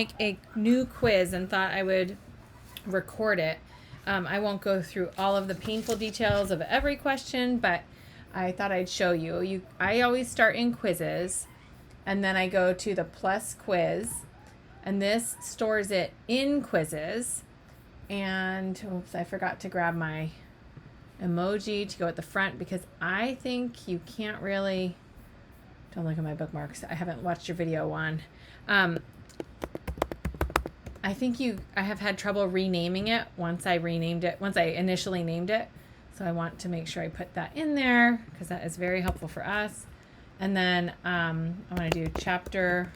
make a new quiz and thought I would record it. I won't go through all of the painful details of every question, but I thought I'd show you. I always start in quizzes, and then I go to the plus quiz, and this stores it in quizzes. And oops, I forgot to grab my emoji to go at the front because I think you can't really. Don't look at my bookmarks. I haven't watched your video, Juan. I have had trouble renaming it once I initially named it. So I want to make sure I put that in there because that is very helpful for us. And then I want to do chapter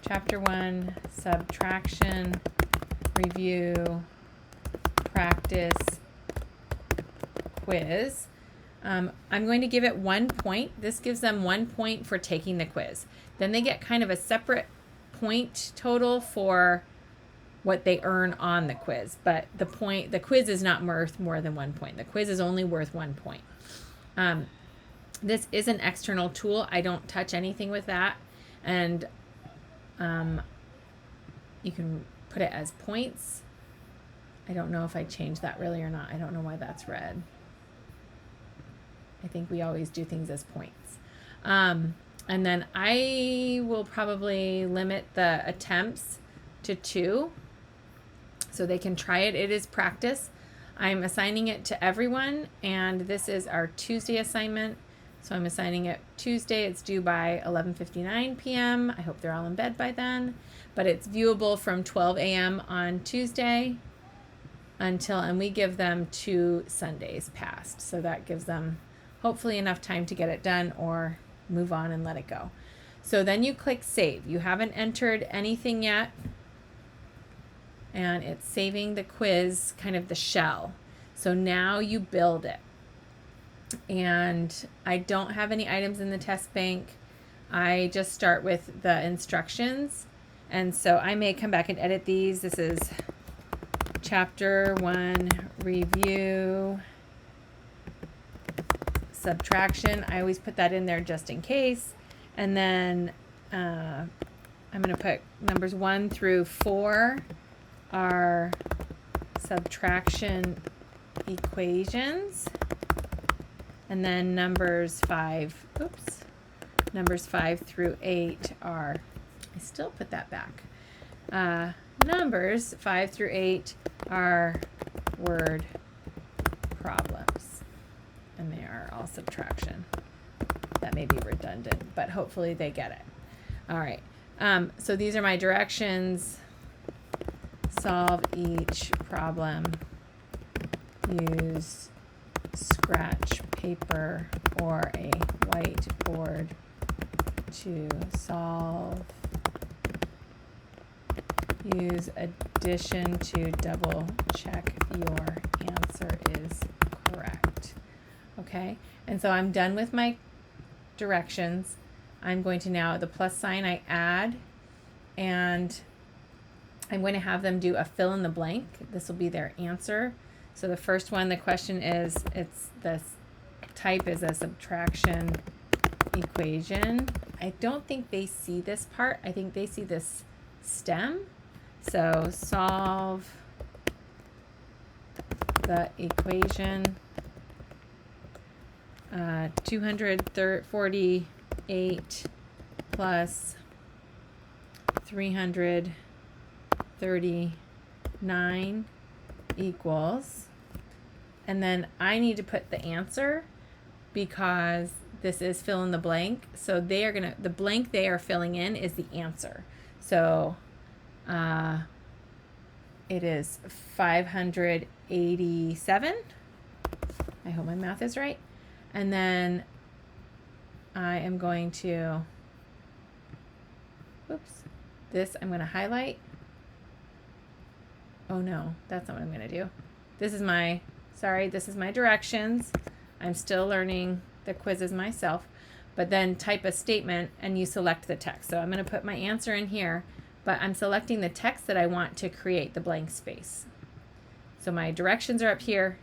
1, subtraction, review, practice, quiz. I'm going to give it 1 point. This gives them 1 point for taking the quiz. Then they get kind of a separate point total for what they earn on the quiz. But the quiz is not worth more than 1 point. The quiz is only worth 1 point. This is an external tool. I don't touch anything with that. And you can put it as points. I don't know if I changed that really or not. I don't know why that's red. I think we always do things as points. And then I will probably limit the attempts to 2 so they can try it. It is practice. I'm assigning it to everyone, and this is our Tuesday assignment. So I'm assigning it Tuesday. It's due by 11:59 p.m. I hope they're all in bed by then. But it's viewable from 12 a.m. on Tuesday and we give them 2 Sundays past. So that gives them hopefully enough time to get it done or move on and let it go. So then you click save. You haven't entered anything yet. And it's saving the quiz, kind of the shell. So now you build it. And I don't have any items in the test bank. I just start with the instructions. And so I may come back and edit these. This is chapter 1, review, subtraction. I always put that in there just in case. And then I'm going to put numbers 1 through 4 are subtraction equations. And then numbers 5 through 8 are, I still put that back. Numbers 5 through 8 are word problems. And they are all subtraction. That may be redundant, but hopefully they get it. All right. So these are my directions. Solve each problem. Use scratch paper or a whiteboard to solve. Use addition to double check your answer is correct. Okay, and so I'm done with my directions. I'm going to now, the plus sign I add, and I'm going to have them do a fill in the blank. This will be their answer. So the first one, the question is, it's the type is a subtraction equation. I don't think they see this part. I think they see this stem. So solve the equation 248 plus 339 equals, and then I need to put the answer because this is fill in the blank. So they are gonna, the blank they are filling in is the answer. So it is 587. I hope my math is right. And then I am going to, this I'm going to highlight. Oh no, that's not what I'm going to do. This is my directions. I'm still learning the quizzes myself, but then type a statement and you select the text. So I'm going to put my answer in here, but I'm selecting the text that I want to create the blank space. So my directions are up here,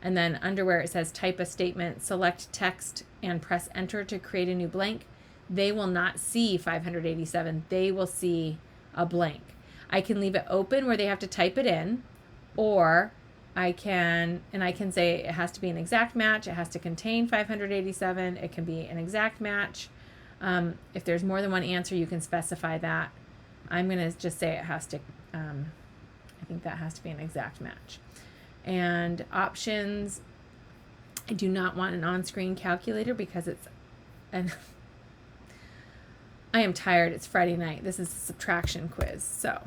and then under where it says type a statement, select text and press enter to create a new blank. They will not see 587. They will see a blank. I can leave it open where they have to type it in, or I can say it has to be an exact match. It has to contain 587. It can be an exact match. If there's more than one answer, you can specify that. I'm going to just say it has to, I think that has to be an exact match. And options, I do not want an on-screen calculator because it's I am tired. It's Friday night. This is a subtraction quiz. So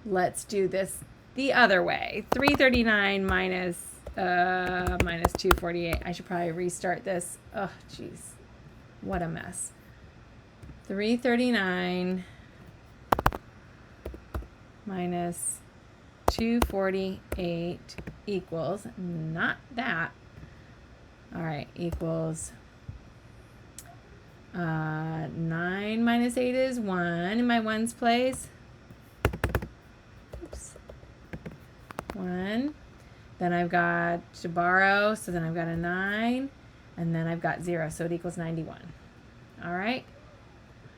let's do this the other way. 339 minus 248. I should probably restart this. Oh, jeez. What a mess. 339 minus 248 equals, not that. All right, equals 9 minus 8 is 1 in my ones place. Oops. 1. Then I've got to borrow, so then I've got a 9, and then I've got 0, so it equals 91. All right.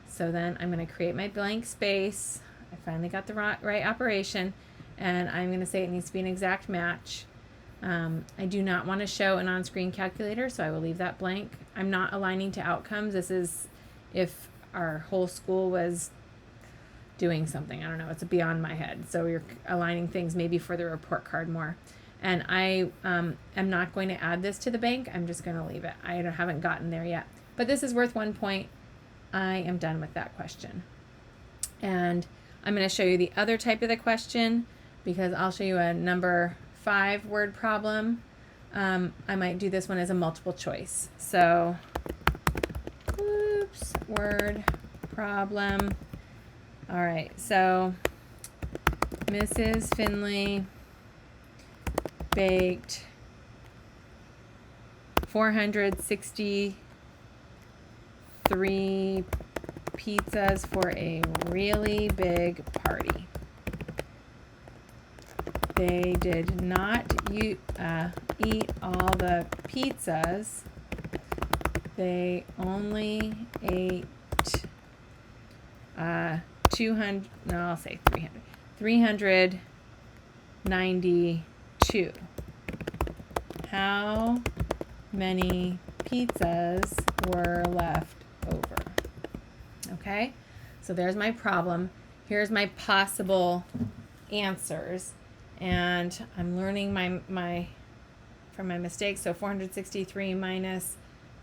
So then I'm going to create my blank space. I finally got the right operation, and I'm going to say it needs to be an exact match. I do not want to show an on-screen calculator, so I will leave that blank. I'm not aligning to outcomes. This is if our whole school was doing something. I don't know. It's beyond my head. So you're aligning things maybe for the report card more. And I am not going to add this to the bank. I'm just going to leave it. I haven't gotten there yet. But this is worth 1 point. I am done with that question. And I'm going to show you the other type of the question because I'll show you a number 5 word problem. I might do this one as a multiple choice. So, oops, word problem. All right, so Mrs. Findlay baked 463 pizzas for a really big party. They did not eat all the pizzas. They only ate 200, no, I'll say 300. 392. How many pizzas were left over? Okay, so there's my problem. Here's my possible answers. And I'm learning from my mistakes. So 463 minus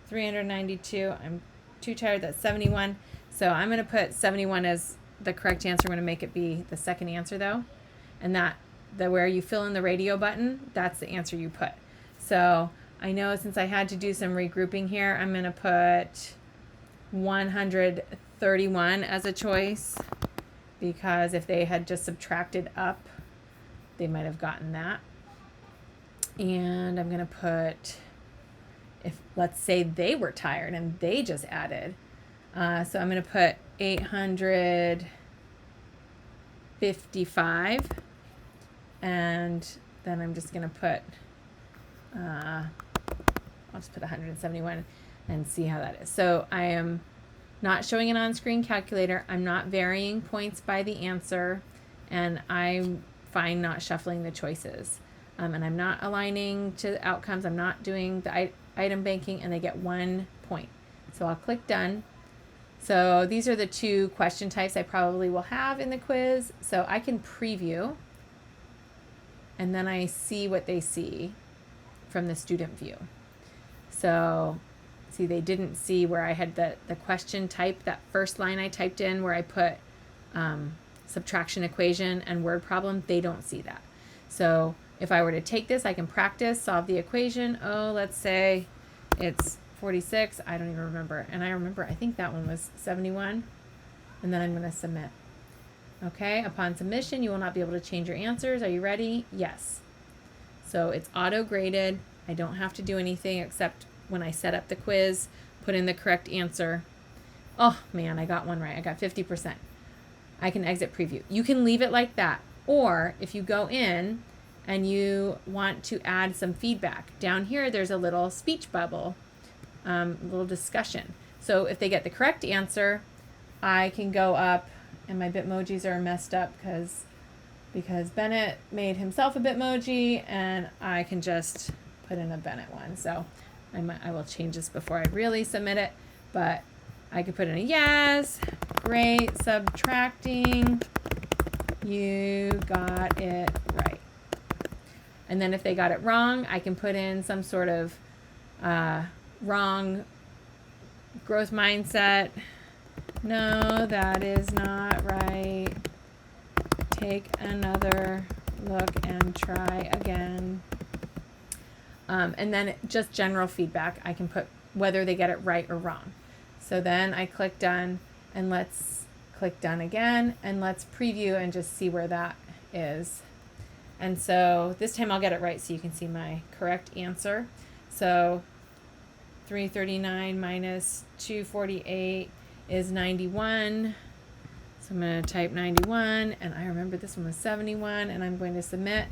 392. I'm too tired. That's 71. So I'm going to put 71 as the correct answer. I'm going to make it be the second answer though. And where you fill in the radio button, that's the answer you put. So I know since I had to do some regrouping here, I'm going to put 131 as a choice because if they had just subtracted up, they might have gotten that. And I'm going to put, if let's say they were tired and they just added. So I'm going to put 855. And then I'm just going to put, I'll just put 171 and see how that is. So I am not showing an on-screen calculator. I'm not varying points by the answer. And I'm fine not shuffling the choices. And I'm not aligning to outcomes. I'm not doing the item banking, and they get 1 point. So I'll click done. So these are the 2 question types I probably will have in the quiz. So I can preview, and then I see what they see from the student view. So see, they didn't see where I had the question type, that first line I typed in where I put subtraction equation and word problem. They don't see that. So if I were to take this, I can practice, solve the equation. Oh, let's say it's 46. I don't even remember. And I think that one was 71. And then I'm going to submit. Okay, upon submission, you will not be able to change your answers. Are you ready? Yes. So it's auto-graded. I don't have to do anything except when I set up the quiz, put in the correct answer. Oh, man, I got one right. I got 50%. I can exit preview. You can leave it like that. Or if you go in and you want to add some feedback, down here there's a little speech bubble, little discussion. So if they get the correct answer, I can go up and my Bitmojis are messed up because Bennett made himself a Bitmoji, and I can just put in a Bennett one. So I will change this before I really submit it, but I could put in a yes, great, subtracting, you got it right. And then if they got it wrong, I can put in some sort of wrong growth mindset. No, that is not right. Take another look and try again. And then just general feedback. I can put whether they get it right or wrong. So then I click done, and let's click done again, and let's preview and just see where that is. And so this time I'll get it right so you can see my correct answer. So 339 minus 248 is 91. So I'm going to type 91, and I remember this one was 71, and I'm going to submit.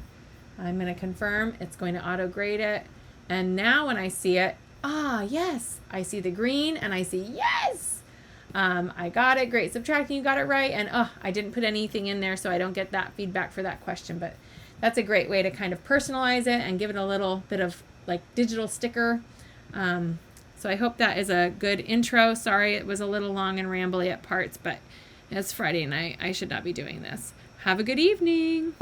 I'm going to confirm. It's going to auto grade it. And now when I see it, yes, I see the green, and I see yes. I got it. Great subtracting. You got it right. And I didn't put anything in there, so I don't get that feedback for that question. But that's a great way to kind of personalize it and give it a little bit of like digital sticker. So I hope that is a good intro. Sorry, it was a little long and rambly at parts, but it's Friday night. I should not be doing this. Have a good evening.